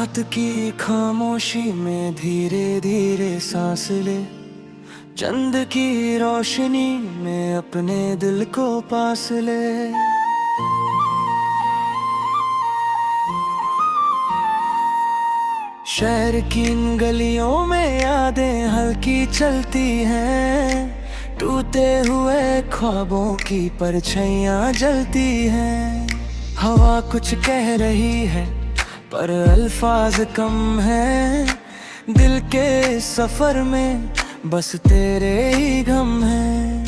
रात की खामोशी में धीरे धीरे सांस ले, चंद की रोशनी में अपने दिल को पास ले। शहर की इन गलियों में यादें हल्की चलती हैं, टूटे हुए ख्वाबों की परछाइयाँ जलती हैं। हवा कुछ कह रही है पर अल्फाज कम है, दिल के सफर में बस तेरे ही गम है।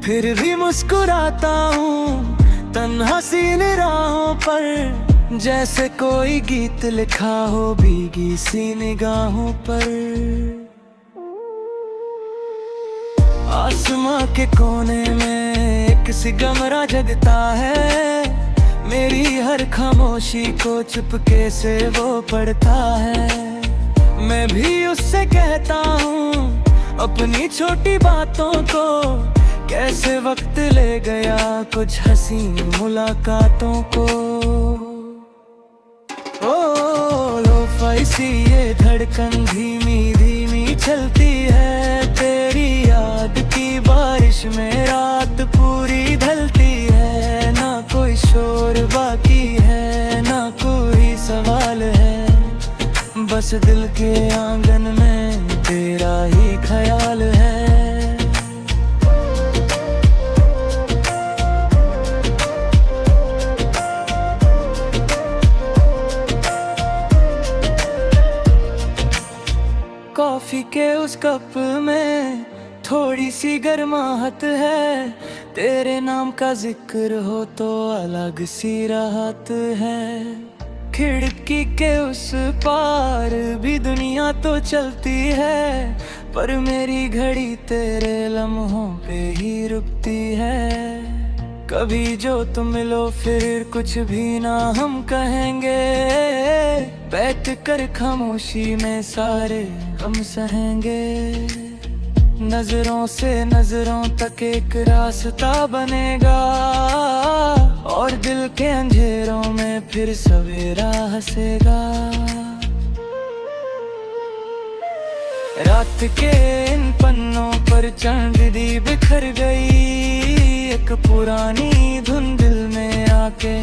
फिर भी मुस्कुराता हूँ तन्हा सी राहों पर, जैसे कोई गीत लिखा हो भीगी सी निगाहों पर। आसमां के कोने में एक सिगमरा जगता है, मेरी हर खामोशी को चुपके से वो पढ़ता है। मैं भी उससे कहता हूँ अपनी छोटी बातों को, कैसे वक्त ले गया कुछ हसीन मुलाकातों को। ओ लोफाई सी ये धड़कन धीमी धीमी चलती है, तेरी याद की बारिश में रात पूरी ढलती है। ना कोई शोर बाकी है, ना कोई सवाल है, बस दिल के आंगन में तेरा ही ख्याल है। कॉफी के उस कप में थोड़ी सी गर्माहट है, तेरे नाम का जिक्र हो तो अलग सी राहत है। खिड़की के उस पार भी दुनिया तो चलती है, पर मेरी घड़ी तेरे लम्हों पे ही रुकती है। कभी जो तुम मिलो फिर कुछ भी ना हम कहेंगे, बैठ कर खामोशी में सारे हम सहेंगे। नजरों से नजरों तक एक रास्ता बनेगा, और दिल के अंधेरों में फिर सवेरा हंसेगा। रात के इन पन्नों पर चांदनी बिखर गई, एक पुरानी धुन दिल में आके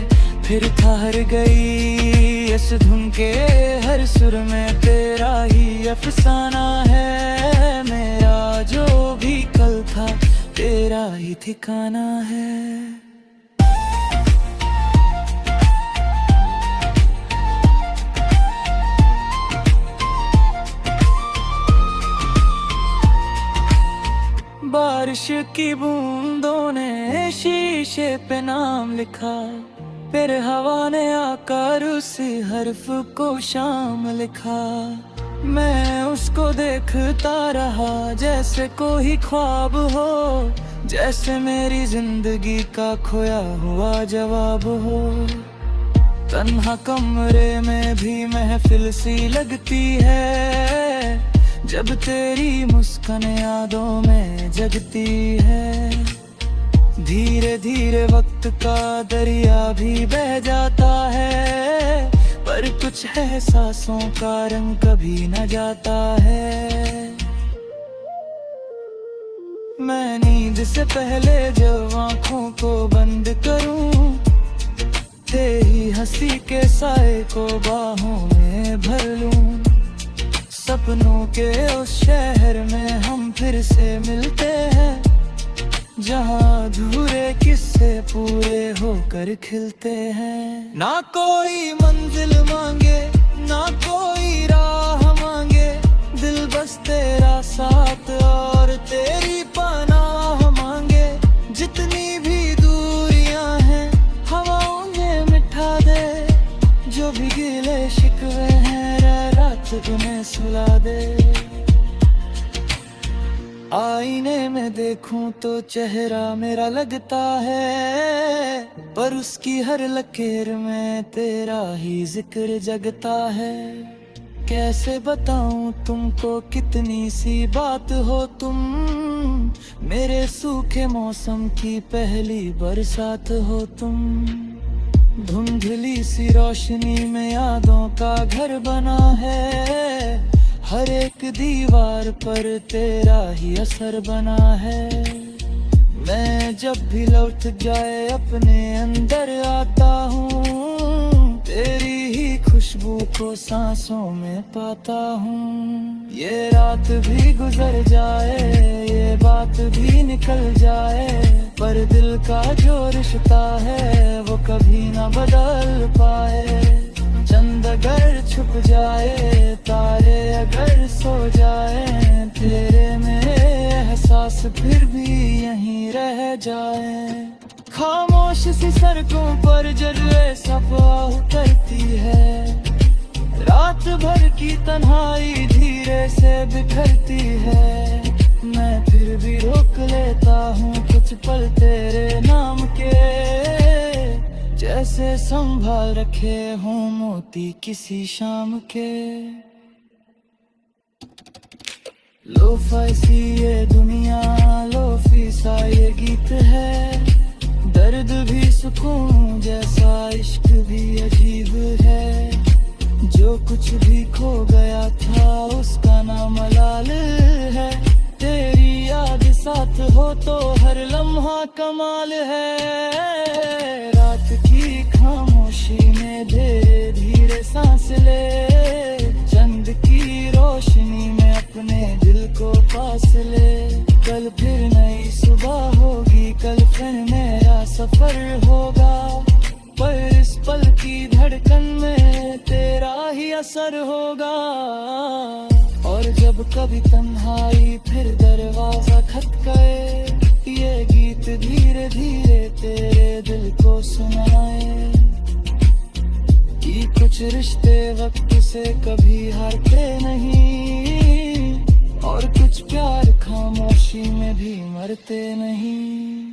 फिर ठहर गई। इस धुन के हर सुर में तेरा ही अफसाना है, मेरा जो भी कल था तेरा ही ठिकाना है। बारिश की बूंदों ने शीशे पे नाम लिखा, फिर हवा ने आकर उस हर्फ को शाम लिखा। मैं उसको देखता रहा जैसे कोई ख्वाब हो, जैसे मेरी जिंदगी का खोया हुआ जवाब हो। तन्हा कमरे में भी महफिल सी लगती है, जब तेरी मुस्कान यादों में जगती है। धीरे धीरे वक्त का दरिया भी बह जाता है, पर कुछ एहसासों का रंग कभी न जाता है। मैं नींद से पहले जब आँखों को बंद करूं, तेरी हंसी के साए को बाहों में भर लूं। सपनों के उस शहर में हम फिर से मिलते हैं, जहाँ अधूरे किस्से पूरे होकर खिलते हैं। ना कोई मंजिल मांगे ना कोई राह मांगे, दिल बस तेरा साथ और तेरी पनाह मांगे। जितनी भी दूरियां हैं हवाओं में मिठा दे, जो भी गिले शिकवे हैं रात उन्हें सुला दे। आईने में देखूं तो चेहरा मेरा लगता है, पर उसकी हर लकीर में तेरा ही जिक्र जगता है। कैसे बताऊं तुमको कितनी सी बात हो तुम, मेरे सूखे मौसम की पहली बरसात हो तुम। धुंधली सी रोशनी में यादों का घर बना है, हर एक दीवार पर तेरा ही असर बना है। मैं जब भी लौट जाए अपने अंदर आता हूँ, तेरी ही खुशबू को सांसों में पाता हूँ। ये रात भी गुजर जाए, ये बात भी निकल जाए, पर दिल का जो रिश्ता है वो कभी ना बदल पाए। चंद अगर छुप जाए, तारे अगर सो जाए, तेरे में एहसास फिर भी यहीं रह जाए। खामोश सी सड़कों पर जलवे सफाह करती है, रात भर की तन्हाई धीरे से बिखरती है। मैं फिर भी रोक लेता हूँ कुछ पल तेरे नाम के, जैसे संभाल रखे हूँ मोती किसी शाम के। लोफी सी ये दुनिया, लोफी सा ये गीत है, दर्द भी सुकून जैसा इश्क भी अजीब है। जो कुछ भी खो गया था उसका नाम मलाल है, तेरी याद साथ हो तो हर लम्हा कमाल है। रात की खामोशी में धीरे धीरे सांस ले, चंद की रोशनी में अपने दिल को पास ले। कल फिर नई सुबह होगी, कल फिर नया सफर होगा, पर इस पल की धड़कन में तेरा ही असर होगा। और जब कभी तन्हाई फिर दरवाजा खटकाए, ये गीत धीरे धीरे तेरे दिल को सुनाए कि कुछ रिश्ते वक्त से कभी हारते नहीं, और कुछ प्यार खामोशी में भी मरते नहीं।